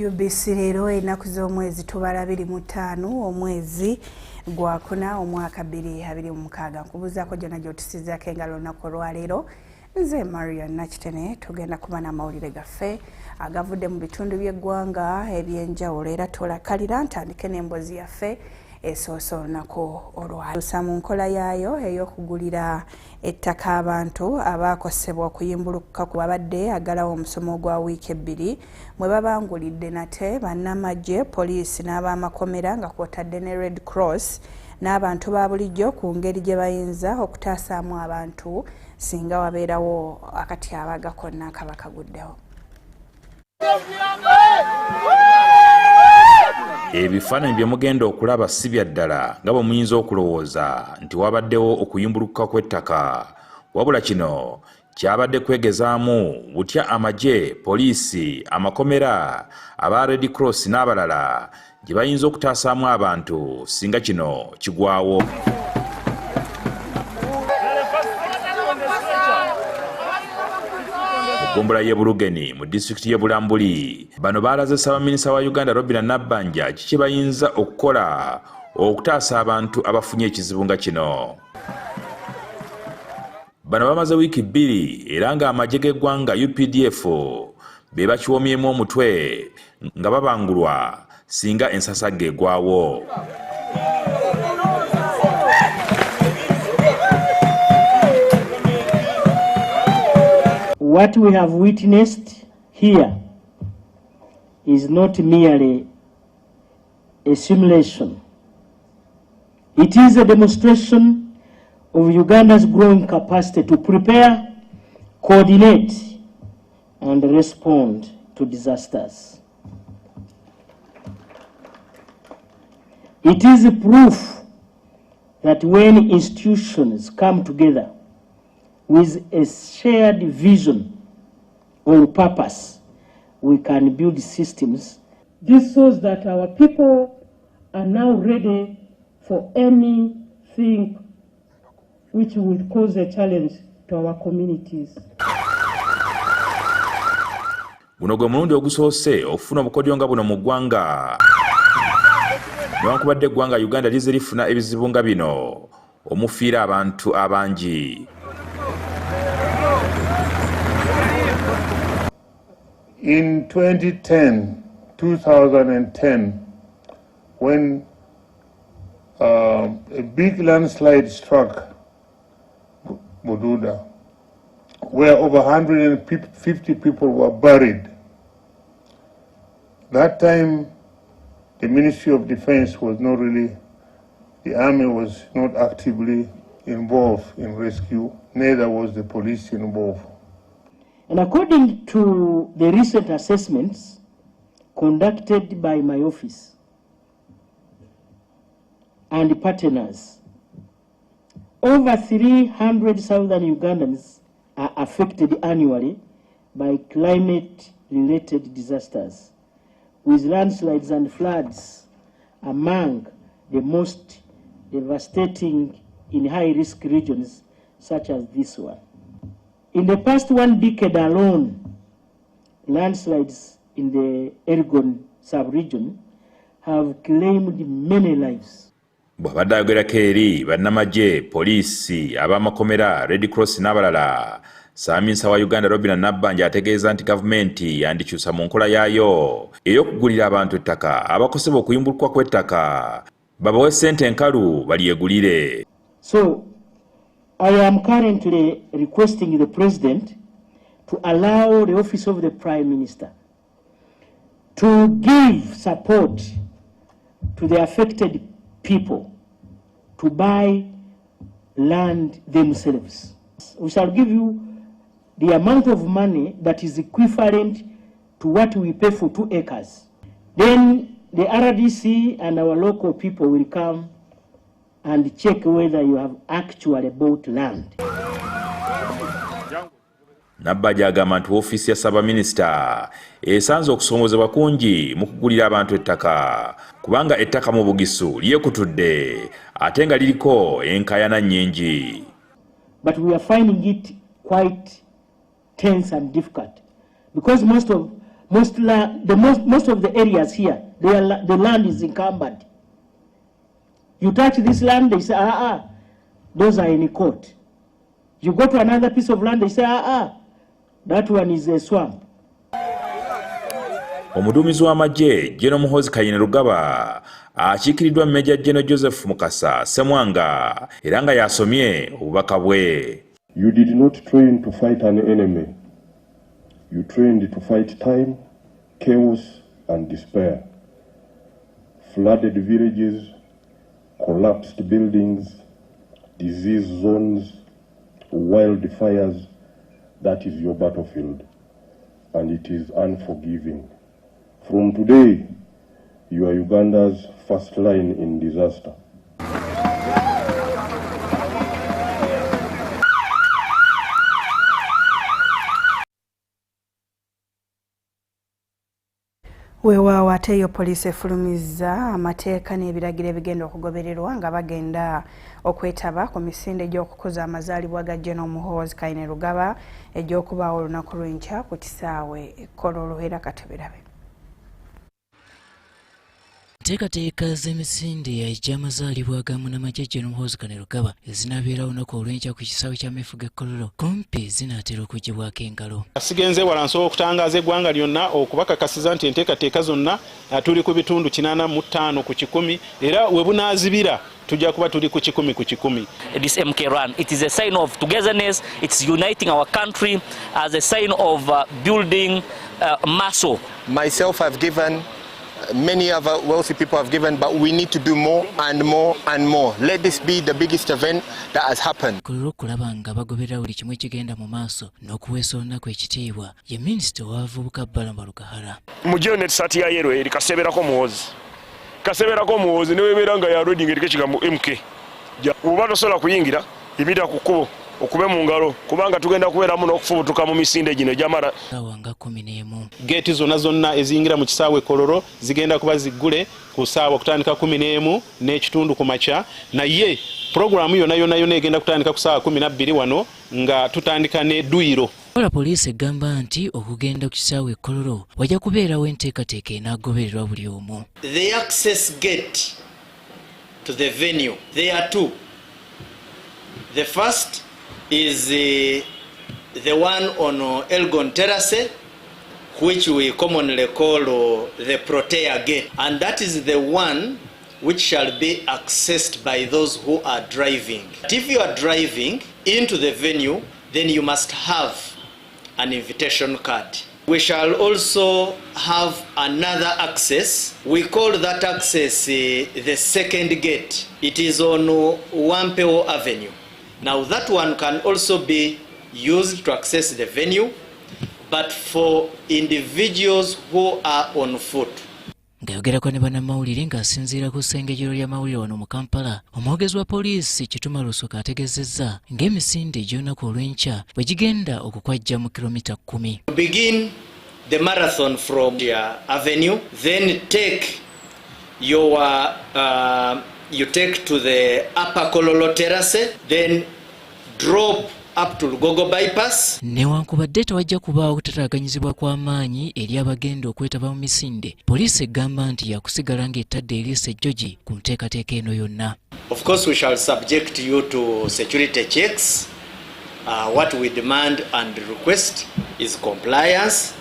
Ubc Leero ennaku z'omwezi tubala 25 omwezi gwa kuna omwaka 2026 nkubuzaako jona gy'otusizaako engalo olunaku olwaleero. Nze Marion Nakitene tugenda kuba n'amawulire gaffe agavudde mu bitundu by'eggwanga ebyenjawulo era tulakalira ntandike n'emboozi yaffe esoosa olunaku olwaleero mu nkola yaayo ey'okugulira ettaka abantu abaakosebwa okuyimbulukuka ku babadde agalawo omusomo gwa wiiki 2 mwe babangulidde nate bannamagye poliisi n'abamakomera nga kw'otadde ne Red Cross n'abantu ba bulijjo ku ngeri gye bayinza okutaasaamu abantu singa wabeerawo akatyabaga konna kaba kaguddewo. Ebifaananyi bye mugenda okulaba si bya ddala nga bwe muyinza okulowooza nti wabaddewo okuyimbulukuka kw'ettaka, wabula kino kyabadde kwegezaamu butya amagye, poliisi, amakomera, aba Red Cross n'abalala gye bayinza okutaasaamu abantu singa kino kigwawo. Gombula ye Bulugeni mu disitulikiti y'e Bulambuli bano baalaze Ssaabaminisita wa Uganda Robinah Nabbanja kiki bayinza okukola okutaasa abantu abafunye ekizibu nga kino. Bano bamaze wiiki 2 era ng'amagye g'eggwanga UPDF be bakiwomyemu omutwe nga babangulwa singa ensasagge egwawo. What we have witnessed here is not merely a simulation. It is a demonstration of Uganda's growing capacity to prepare, coordinate, and respond to disasters. It is a proof that when institutions come together with a shared vision or purpose, we can build systems. This shows that our people are now ready for anything which will cause a challenge to our communities. Guno gwe mulundi ogusoose okufuna obukodyo nga buno mu ggwanga. Newankubadde eggwanga Uganda lize lifuna ebizibu nga bino omufiira abantu abangi. In 2010, when a big landslide struck Bududa, where over 150 people were buried. That time, the Ministry of Defense was not really, the army was not actively involved in rescue, neither was the police involved. And according to the recent assessments conducted by my office and partners, over 300,000 Ugandans are affected annually by climate-related disasters, with landslides and floods among the most devastating in high-risk regions such as this one. In the past 1 decade alone, landslides in the Elgon sub-region have claimed many lives. Bw'abadde ayogerako eri bannamagye, poliisi, ab'amakomera, Red Cross n'abalala, Ssaabaminisita wa Uganda Robinah Nabbanja ategeeza nti gavumenti yandikyusa mu nkola yaayo ey'okugulira abantu ettaka abakosebwa okuyimbulukuka kw'ettaka babawe ssente enkalu balyegulire. So, I am currently requesting the President to allow the Office of the Prime Minister to give support to the affected people to buy land themselves. We shall give you the amount of money that is equivalent to what we pay for 2 acres. Then the RDC and our local people will come and check whether you have actually bought land. Nabbanja agamba nti ofiisi ya Ssaabaminisita esanze okusongozebwa kungi mu kugulira abantu ettaka kubanga ettaka mu Bugisu lyekutudde ate nga liriko enkaayana nnyingi. But we are finding it quite tense and difficult because most of Most of the areas here, the land is encumbered. You touch this land, they say, those are in court. You go to another piece of land, they say, that one is a swamp. Omuduumizi w'amagye General Muhoozi Kayinirugaba akiikiridwa Major General Joseph Mukasa Ssemwanga era nga yasomye obubaka bwe. You did not train to fight an enemy. You trained to fight time, chaos and despair. Flooded villages, collapsed buildings, disease zones, wildfires. That is your battlefield, and it is unforgiving. From today, you are Uganda's first line in disaster. Weewaawo ate yo poliisi efulumizza amateeka n'ebiragiro ebigenda okugobererwa nga bagenda okwetaba ku misinde egy'okukoza amazaalibwa ga General Muhoozi Kayinirugaba egy'okubaawo olunaku lw'enkya ku kisaawe Kololo era kateberabe. Teekateeka z'emisinde egy'amazaalibwa ga munnamagye General Muhoozi Kayinirugaba ezinabeera olunaku olw'enkya ku kisaawe kya Mefuga e Kololo kumpi zinaatera okuggyibwako engalo. Sigenze walanso okutangaaza eggwanga lyonna okubakakasiza nti enteekateeka zonna tuli ku bitundu 85 ku 100 era we bunaazibira tujja kuba tuli ku 10 ku 10. This MK run, it is a sign of togetherness, it's uniting our country as a sign of building muscle. Myself, I've given, many other wealthy people have given, but we need to do more and more and more. Let this be the biggest event that has happened. Kololo kulaba nga bagoberera buli kimu ekigenda mu maaso n'okuweesa olunaku ekitiibwa ye minisita w'abavubuka Balama Lukahara. Mujjeyo ne tsaati ya yero eri kaseberako Muhoozi newebeera nga yalodinga eriko ekigambo MK. Oba tosobola kuyingira ebita ku kkubo okube mu ngalo kubanga tugenda kubeeramu n'okufubutuka mu misinde gino egyamala. Saawa 11. Geeti zonna eziyingira mu kisaawe Kololo zigenda kuba ziggule ku ssaawa okutandika 11 n'ekitundu ku makya, naye puroguramu yonna egenda kutandika ku ssaawa 12 wano nga tutandika ne Duyiro. Poliisi egamba nti okugenda ku kisaawe Kololo wajja kubeerawo enteekateeka enaagobererwa buli omu. The access gate to the venue, there are two. The first is the one on Elgon Terrace, which we commonly call the Protea Gate, and that is the one which shall be accessed by those who are driving. If you are driving into the venue, then you must have an invitation card. We shall also have another access. We call that access the second gate. It is on Wampeo Avenue. Now that one can also be used to access the venue, but for individuals who are on foot. Ngayogerako ne bannamawulire ng'asinziira ku ssengejero ly'amawulire wano mu Kampala, omwogezi wa poliisi Kituma Lusoka ategeezezza ng'emisinde egy'olunaku olw'enkya bwe gigenda okukwajja mu kilomita 10. To begin the marathon from Avenue, then take your you take to the upper Kololo Terrace, then drop up to Lugogo bypass. Newankubadde tewajja kubaawo okutataaganyizibwa kw'amaanyi eri abagenda okwetaba mu misinde, poliisi egamba nti yakusigala ng'etadde eriisa ejjogi ku nteekateeka eno yonna. Of course we shall subject you to security checks. What we demand and request is compliance.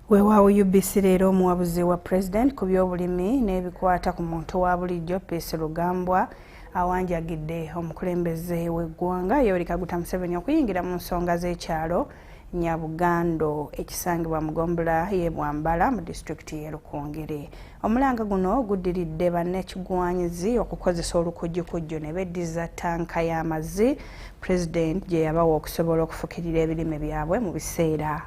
Weewaawo Ubc Leero omuwabuzi wa President ku by'obulimi n'ebikwata ku muntu wa bulijjo Peace Lugambwa awanjagidde omukulembeze w'eggwanga Yoweri Kaguta Museveni okuyingira mu nsonga z'ekyalo Nyabugando ekisangibwa mu Gombola y'e Bwambala mu disitulikiti y'e Rukungiri. Omulanga guno guddiridde bannekigwanyizi okukozesa olukujjukujju ne beddiza ttanka y'amazzi President gye yabawa okusobola okufukirira ebirime byabwe mu biseera.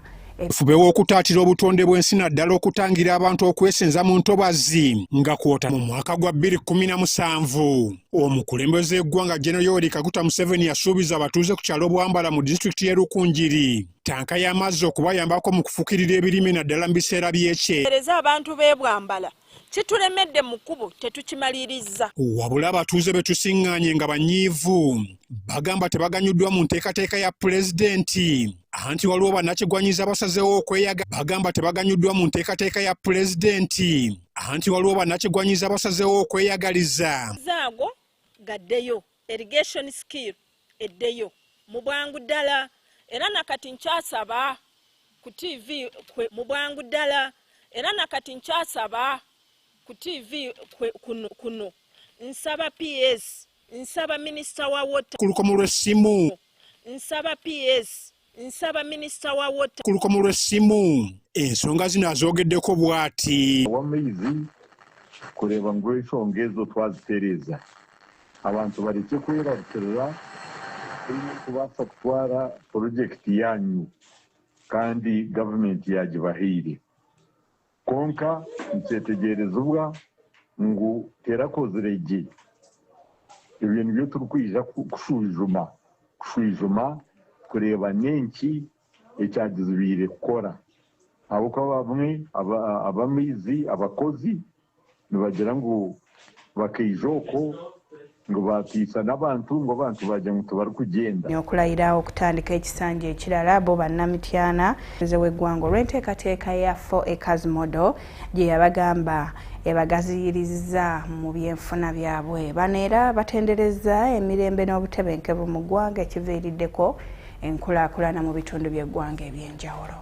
Fubewo okutaatira obutonde bw'ensi naddala okutangira abantu okwesenza mu ntobazi nga kwota mu mwaka gwa 2017. Omukulembeze w'eggwanga General Yoweri Kaguta Museveni yasuubiza abatuuze ku kyalo Bwambala mu disitulikiti y'e Rukungiri ttanka y'amazzi okubayambako mu kufukirira ebirime naddala mu biseera by'ekye. Abantu b'e Bwambala kitulemedde mu kkubo tetukimaliriza. Wabula abatuuze be tusiŋŋaanye nga banyiivu bagamba tebaganyuddwa mu nteekateeka ya pulezidenti anti waliwo bannakigwanyiza basazeewo okweyaga bagamba tebaganyuddwa mu nteekateeka ya pulezidenti anti waliwo bannakigwanyiza basazeewo okweyagaliza. Zaago gaddeyo irrigation skill eddeyo mu bwangu ddala era nakati nkyasaba ku TV mu bwangu ddala era nakati nkyasaba ku TV kuno nsaba PS nsaba minister wa water kulukomo lw'essimu nsaba PS nsaba minister wa water kulukomo lw'essimu ensonga zino azoogeddeko bw'ati w'amaizi kureba ngu ensonga ezo twazitereeza abantu bareke kwerabukirira kubaasa kutwara projekiti yanyu kandi gavumenti yagibahiire konka nikyetegerezebwa ngu terakozire gye ebyo nibyo turikwija kushwijuma kureba n'enki ekyagizibire kukora habwokuba bamwe abamaizi abakozi nibagira ngu bakaija oko ngo batiisa n'abantu ngo abantu bajya ngu tubari kugenda okulayira okutandika ekisanja ekirala bo bannamityana w'eggwanga olw'enteekateeka ya 4 acres model gye yabagamba ebagaziyiriza mu byenfuna byabwe. Bano era batendereza emirembe n'obutebenkevu mu ggwanga ekiviiriddeko enkulaakulana mu bitundu by'eggwanga eby'enjawulo.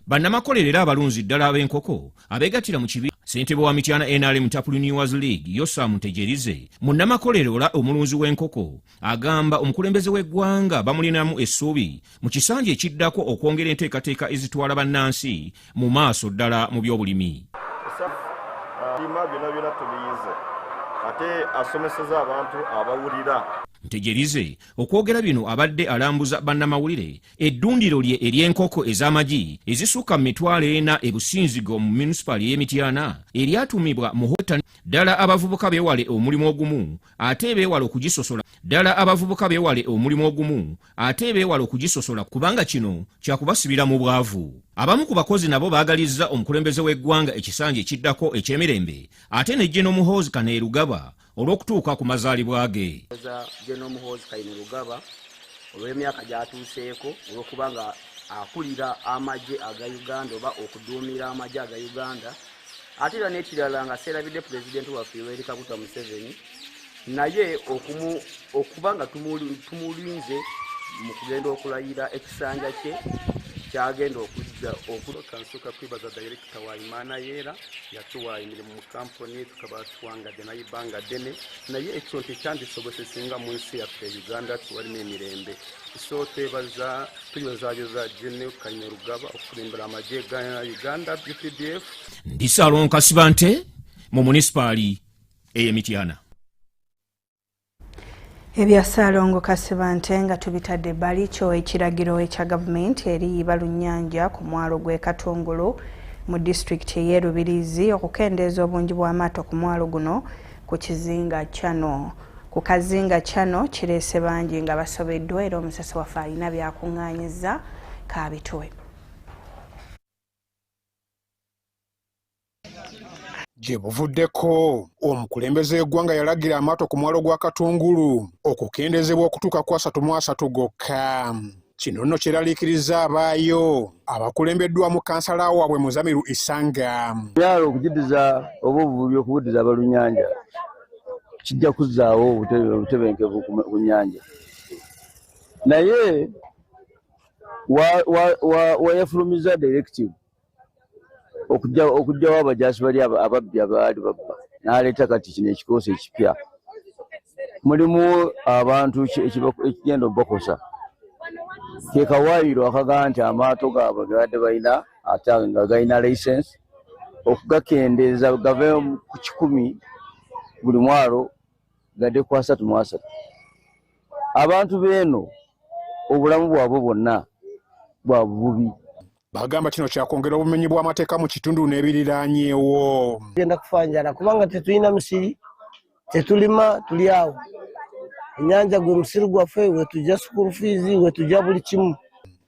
Bannamakolero era abalunzi ddala ab'enkoko abeegattira mu kibiina ssentebe wa Mityana NRM Tapuliniwaz League Yosa Mutegeerize munnamakolero ola omulunzi w'enkoko agamba omukulembeze w'eggwanga bamulinamu essuubi mu kisanja ekiddako okwongera enteekateeka ezitwala bannansi mu maaso ddala mu by'obulimi. Byonna tubiyize ate asomeseza abantu abawulira. Mutegeerize okwogera bino abadde alambuza bannamawulire eddundiro lye ery'enkoko ez'amagi ezisukka mu 40 ebusinzigo mu munisipali y'e Mityana eryatumibwa mu hotani. Ddala abavubuka beewale omulimu ogumu ate beewale okugisosola. Ddala abavubuka beewale omulimu ogumu ate beewale okugisosola kubanga kino kyakubasibira mu bwavu. Abamu ku bakozi nabo baagalizza omukulembeze w'eggwanga ekisanja ekiddako eky'emirembe ate ne General Muhoozi Kainerugaba olw'okutuuka ku mazaalibwa ge. General Muhoozi Kainerugaba olw'emyaka gy'atuuseeko olw'okubanga akulira amagye aga Uganda oba okuduumira amagye aga Uganda ate era n'ekirala nga seerabidde pulezidenti waffe Yoweri Kaguta Museveni naye okubanga tumulinze mu kugenda okulayira ekisanja kye kyagenda okujja kansuka kwibaza director wa Imana Yera yatuwa emirimu mu kampuni tukaba tuwangadde naye ibanga ddene naye ekyo tekyandisobosesinga mu nsi yaffe Uganda tuwalina emirembe so tulibazayoza General Kainerugaba okulembera amagye ga Uganda UPDF. Ndi Salon Kasibante mu munisipali ey'e Mityana. Ebya Salongo Kasibante nga tubitadde bali kyo ekiragiro ekya gavumenti eri Balunnyanja ku mwalo gw'e Katungulu mu district y'e Rubirizi okukendeeza obungi bw'amaato ku mwalo guno ku kizinga kyano. Ku kazinga kyano kireese bangi nga basobeddwa era omusasi waffe alina byakuŋŋaanyiza kaabitwe. Gye buvuddeko omukulembeze w'eggwanga yalagira amaato ku mwalo gwa Katungulu okukendeezebwa okutuuka ku 33 gokka. Kino nno kyeraliikiriza abaayo abakulembeddwamu kansala waabwe Muzamiru Isanga. Byalo okujiddiza oba obuvubi okubuddiza abalunnyanja kijja kuzzaawo obutebenkevu ku nnyanja naye wayafulumiza directive okujjawo abajaasi bali ababbi abaali babba n'aleeta kati kino ekikoosi ekipya mulimu abantu ekigenda obakosa ke kawaayiro akagaa nti amaato gaabwe gebadde balina ate nga galina license okugakendeeza gave ku 10 buli mwalo gadde ku 33. Abantu beeno obulamu bwabwe bwonna bwa bubi. Bagamba kino kyakwongera obumenyi bw'amateeka mu kitundu n'ebiriraanyeewo. Genda kufanjala kubanga tetulina misiri, tetulima, tuli awo. Ennyanja gwe musiri gwaffe, we tujja school fees, we tujja buli kimu.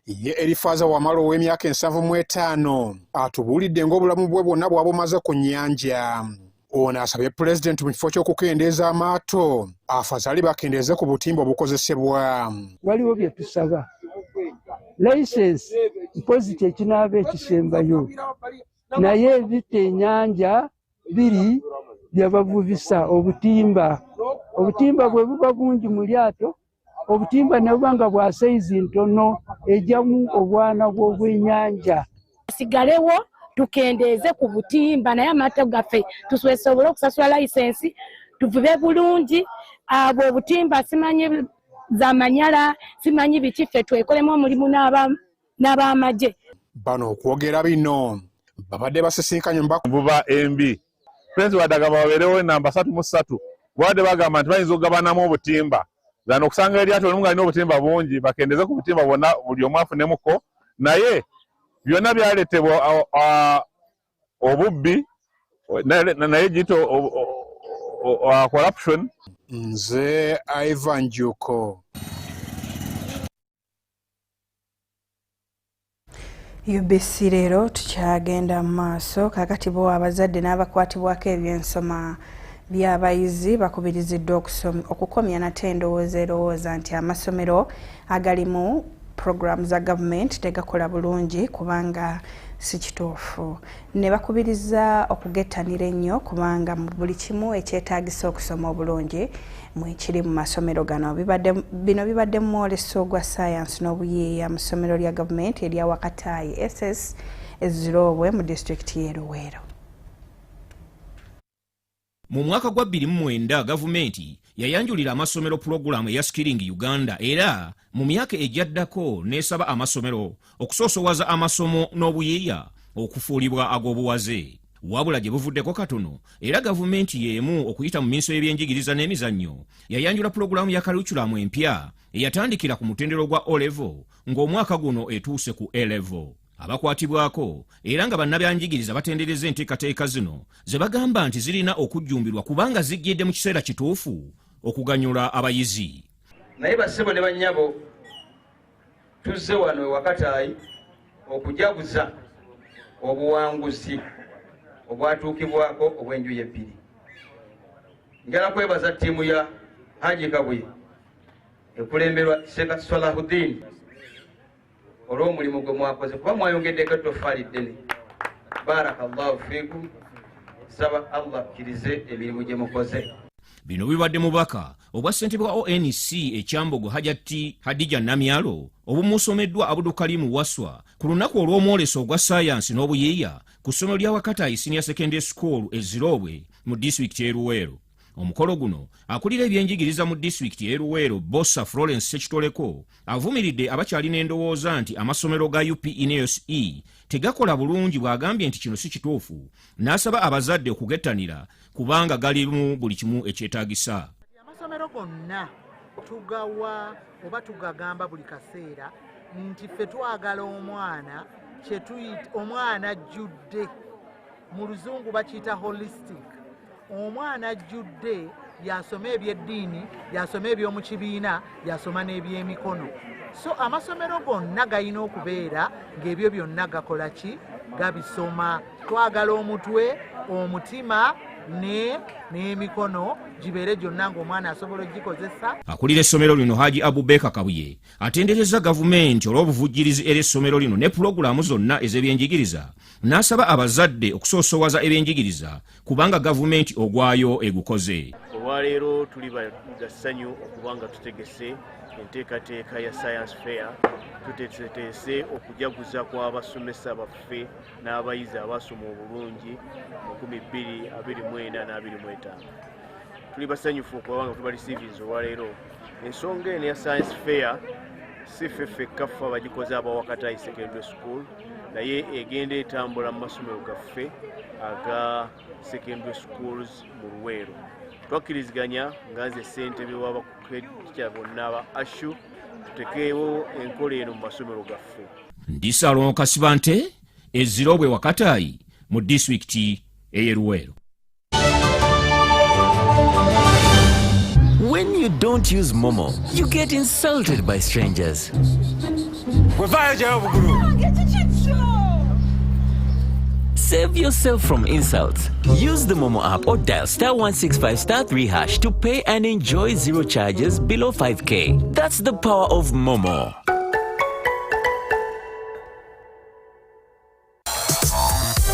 ye Erifaaza Wamala ow'emyaka 75 atubuulidde ng'obulamu bwe bwonna bw'abumaze ku nnyanja. Ono asabye pulezidenti mu kifo ky'okukendeeza amaato afazali bakendeeze ku butimba obukozesebwa. Waliwo bye tusaba layisensi mpozi kyekinaaba ekisembayo naye ebita ennyanja biri byabavubisa obutimba bwe buba bungi mu lyato obutimba ne buba nga bwa sayizi ntono ejjamu obwana bw'obwennyanja. Sigalewo tukendeeze ku butimba naye amaato gaffe tusobole okusasula layisensi tuvube bulungi abo obutimba simanyi za manyala simanyi biki ffe twekolemu omulimu n'ab'amagye. Bano okwogera bino babadde basisinkanye buba embi pulezidenti wadagamba babeerewo enamba 3 bwadde bagamba nti bayinza okugabanamu obutimba zano okusanga eryato olumu nga lina obutimba bungi bakendeeze ku butimba bwonna buli omu afunemuko naye byonna byaleetebwa obubbi naye giyita corruption. Nze Ivan Njuko. UBC Leero tukyagenda mu maaso kakati bo abazadde n'abakwatibwako ebyensoma by'abayizi bakubiriziddwa okukomya nate endowooza nti amasomero agalimu programu za gavumenti tegakola bulungi kubanga si kituufu. Ne bakubiriza okugettanira ennyo kubanga mu buli kimu ekyetaagisa okusoma obulungi mwekiri mu masomero gano. Bino bibadde mu mwoleso gwa science n'obuyiiya mu ssomero lya gavumenti erya Wakatayi SS Ezirobwe mu disitulikiti y'e Luweero. Mu mwaka gwa 2009 gavumenti yayanjulira amasomero pulogulaamu eya Skilling Uganda era mu myaka ejjaddako n'esaba amasomero okusoosowaza amasomo n'obuyiiya okufuulibwa ag'obuwaze. Wabula gye buvuddeko katono era gavumenti y'emu okuyita mu minso y'ebyenjigiriza n'emizannyo yayanjula pulogulaamu ya kalikulamu empya eyatandikira ku mutendero gwa O-level ng'omwaka guno etuuse ku A-level. Abakwatibwako era nga bannabyanjigiriza batendereza enteekateeka zino ze bagamba nti zirina okujjumbirwa kubanga zijjidde mu kiseera kituufu okuganyula abayizi. Naye bassebo ne bannyabo tuzze wano e Wakatayi okujaguza obuwanguzi obwatuukibwako obw'enjuyi ebbiri. Njala kwebaza ttiimu ya Haji Kabuye ekulemberwa Sheikh Salahuddin olw'omulimu gwe mwakoze kuba mwayongeddeko ettofaali ddene. Barakallahu fiikum, saba Allah akkirize emirimu gye mukoze. Bino bibadde mubaka obwa ssentebe wa ONC ekyambogo Hajati Hadija Namyalo obumusomeddwa Abudukalimu Waswa ku lunaku olw'omwoleso ogwa sayansi n'obuyiiya ku ssomero lya Wakatayi Senior Secondary School Ezirobwe mu disitulikiti y'e Luweero. Omukolo guno akulira ebyenjigiriza mu disitulikiti y'e Luweero Bossa Florence Sekitoleko avumiridde abakyalina endowooza nti amasomero ga UPE tegakola bulungi bw'agambye nti kino si kituufu n'asaba abazadde okugettanira kubanga galimu buli kimu ekyetaagisa. Amasomero gonna tugawa oba tugagamba buli kaseera nti ffe twagala omwana kyetuyita omwana ajjudde mu luzungu bakiyita holistic. Omwana ajjudde yasoma ebyeddiini yasoma eby'omu kibiina yasoma n'ebyemikono. So amasomero gonna galina okubeera ng'ebyo byonna gakola ki gabisoma. Twagala omutwe omutima n'emikono gibeere gyonna ng'omwana asobola ogikozesa. Akulira essomero lino Haji Abubeka Kabuye atendereza gavumenti olw'obuvujjirizi eri essomero lino ne pulogulaamu zonna ez'ebyenjigiriza n'asaba abazadde okusoosowaza ebyenjigiriza kubanga gavumenti ogwayo egukoze. Olwaleero tuli bassanyu okuba nga tutegese enteekateeka ya science fair tuteeseteese okujaguza kw'abasomesa baffe n'abayizi abasoma obulungi mu 2024 na 2025. Tuli basanyufu okuba nga tuba receivings olwaleero. Ensonga eno ya science fair si ffe kaffe abagikoze aba Wakatayi Secondary School naye egenda etambula mu masomero gaffe aga secondary schools mu Luweero. Twakkiriziganya nga nze ssentebe w'abakukeja bonna aba ASHU tutekeewo enkola eno mu masomero gaffe. Ndisalo Kasibante Ezirobwe Wakatayi mu disitulikiti ey'e Luweero. When you don't use Momo, you get insulted by strangers. Save yourself from insults. Use the Momo app or dial *165*3# to pay and enjoy zero charges below 5K. That's the power of Momo.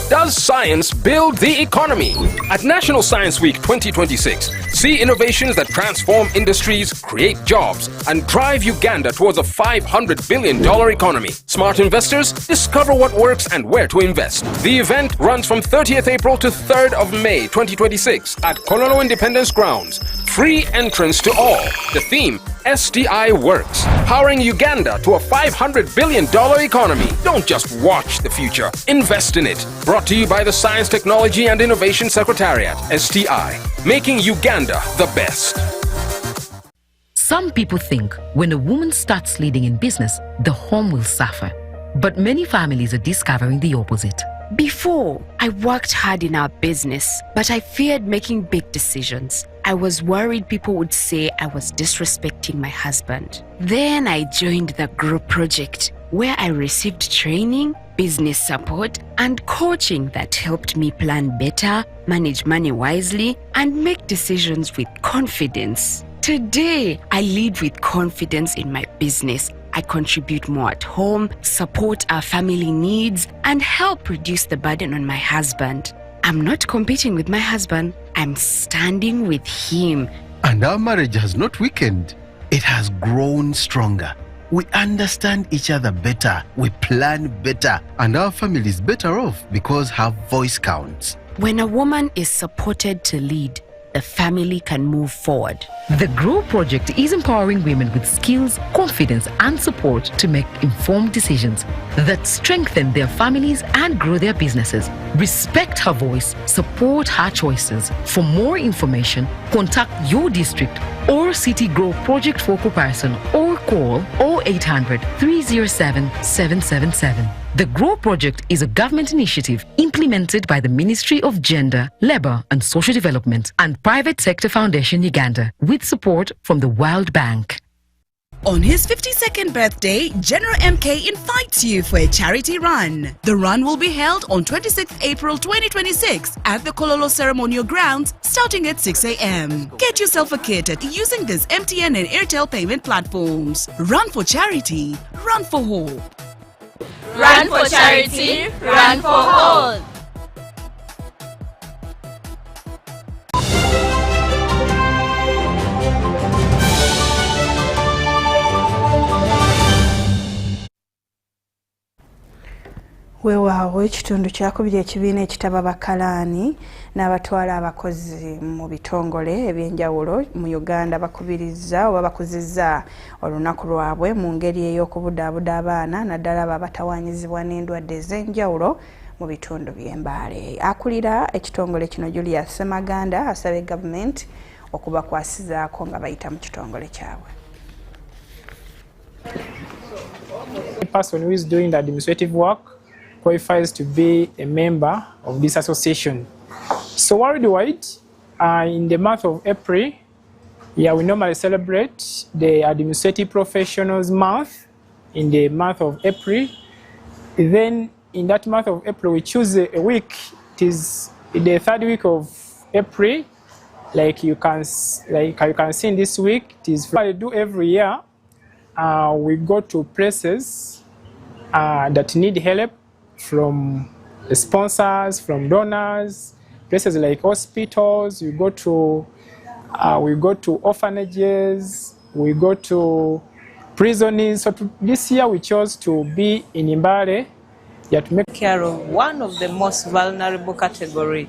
Does science build the economy? At National Science Week 2026, see innovations that transform industries, create jobs, and drive Uganda towards a $500 billion economy. Smart investors, discover what works and where to invest. The event runs from 30th April to 3rd of May 2026 at Kololo Independence Grounds. Free entrance to all. The theme, STI Works. Powering Uganda to a $500 billion economy. Don't just watch the future, invest in it. Brought to you by the Science, Technology and Innovation Secretariat, STI. Making Uganda the best. Some people think when a woman starts leading in business, the home will suffer. But many families are discovering the opposite. Before, I worked hard in our business, but I feared making big decisions. I was worried people would say I was disrespecting my husband. Then I joined the group project, where I received training, business support, and coaching that helped me plan better, manage money wisely, and make decisions with confidence. Today, I lead with confidence in my business. I contribute more at home, support our family needs, and help reduce the burden on my husband. I'm not competing with my husband, I'm standing with him. And our marriage has not weakened. It has grown stronger. We understand each other better, we plan better, and our family is better off because her voice counts. When a woman is supported to lead, the family can move forward. The GROW project is empowering women with skills, confidence, and support to make informed decisions that strengthen their families and grow their businesses. Respect her voice, support her choices. For more information, contact your district or City GROW project focal person or call 0800 307 777. The GROW project is a government initiative implemented by the Ministry of Gender, Labour and Social Development and Private Sector Foundation Uganda with support from the World Bank. On his 52nd birthday, General MK invites you for a charity run. The run will be held on 26th April 2026 at the Kololo Ceremonial Grounds starting at 6 a.m. Get yourself a kit using these MTN and Airtel payment platforms. Run for charity, run for hope. Run for charity, run for hope. Weewaawo ekitundu kyakubira ekibiina ekitaba bakalaani n'abatwala abakozi mu bitongole ebyenjawulo mu Uganda bakubiriza oba bakuzizza olunaku lwabwe mu ngeri ey'okubudaabuda abaana naddala abo abatawaanyizibwa n'endwadde ez'enjawulo mu bitundu by'Embale. Akulira ekitongole kino Julius Semaganda asabye gavumenti okubakwasizaako nga bayita mu kitongole kyabwe. The person who is doing the administrative work qualifies to be a member of this association. So worldwide, in the month of April, we normally celebrate the Administrative Professionals Month in the month of April. Then in that month of April, we choose a week. It is the third week of April. Like you can see in this week, it is what I do every year. We go to places that need help from the sponsors, from donors, places like hospitals. We go to orphanages, we go to prisons. So this year we chose to be in Mbale, to make care of one of the most vulnerable category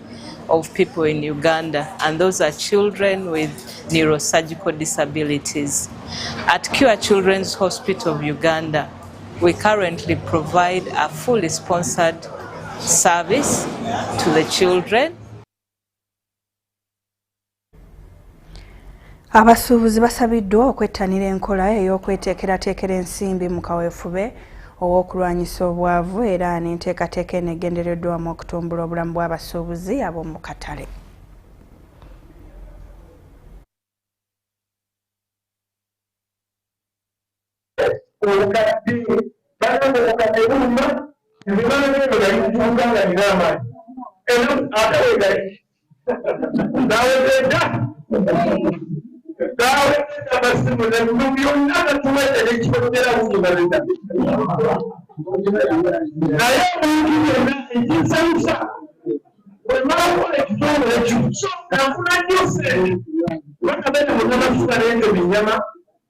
of people in Uganda, and those are children with neurosurgical disabilities. At Cure Children's Hospital of Uganda, we currently provide a fully sponsored service to the children. Abasuubuzi basabiddwa okwettanira enkola ey'okweteekerateekera ensimbi mu kaweefube ow'okulwanyisa obwavu era n'enteekateeka eno egendereddwamu okutumbula obulamu bw'abasuubuzi ab'omu katale. nituuka nga nina amaanyi era akawega gawezedda amasimu nebintu byonna gatuwedde nekibotera bunyumazida naye omuntu byonna ekinsanyusa bwemala kukola ekitongole ekyo so nafuna nnyo sente bakabene munnamasuka n'ebyo binyama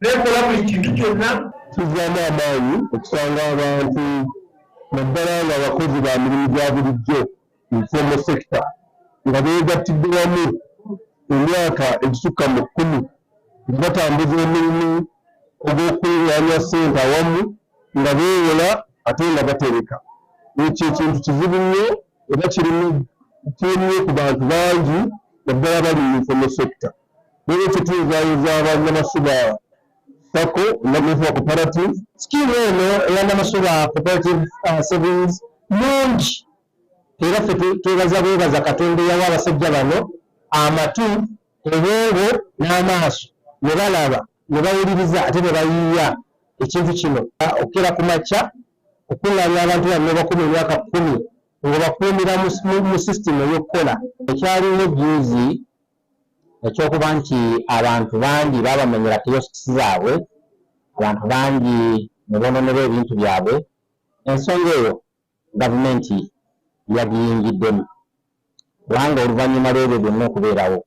nekola buli kintu kyonna kizaamu amaanyi okusanga abantu naddala nga abakozi ba mirimu gya bulijjo informal sector nga beegattidde wamu emyaka egisukka mu 10 batambuza emirimu ogw'okulwanya ssente awamu nga beewola ate nga batereka ekyo ekintu kizibu nnyo era kirimu ku bantu bangi naddala bali mu informal sector naye kituyizaayiza abannamasuba sako namuva cooperative skimu eno eyannamasuba cooperative savings nungi era ffe twebaza katonda eyawa abasajja bano amatu obwongo n'amaaso ne balaba ne bawuliriza ate ne bayiiya ekintu kino okera ku makya okuŋŋaanya abantu bano bakumi emyaka 10 nga bakuumira mu system ey'okukola ekyaliwo juzi ekyokuba nti abantu bangi babamenyera kiosks zaabwe abantu bangi ne bonoonera ebintu byabwe ensonga eyo gavumenti yagiyingiddemu kubanga oluvannyuma lwebyo byonna okubeerawo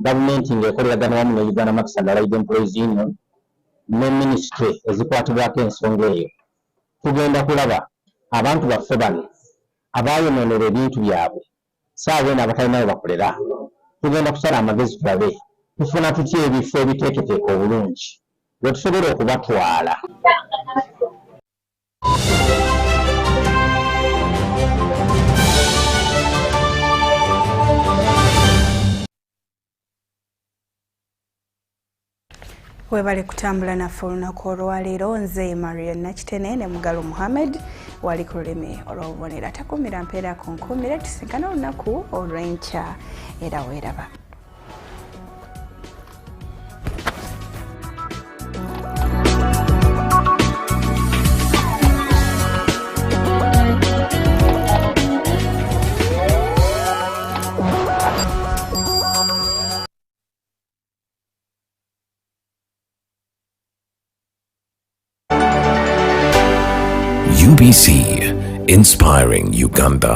gavumenti ng'ekoleragana wamu ne Uganda Max-Allied Employees Union ne minisitule ezikwatibwako ensonga eyo tugenda kulaba abantu baffe bano abaayonoonera ebintu byabwe saawa eno abatalinayo bakolera tugenda kusala amagezi tulabe tufuna tutya ebifo ebiteeketeeka obulungi bwe tusobola okubatwala webale kutambula naffe olunaku olwaleero nze Marion Nakitene ne Mugalo Muhammad wali ku lulimi olw'obubonero atakumira mpeera ku nkuumire tusinkana olunaku olw'enkya era weeraba. UBC, inspiring Uganda.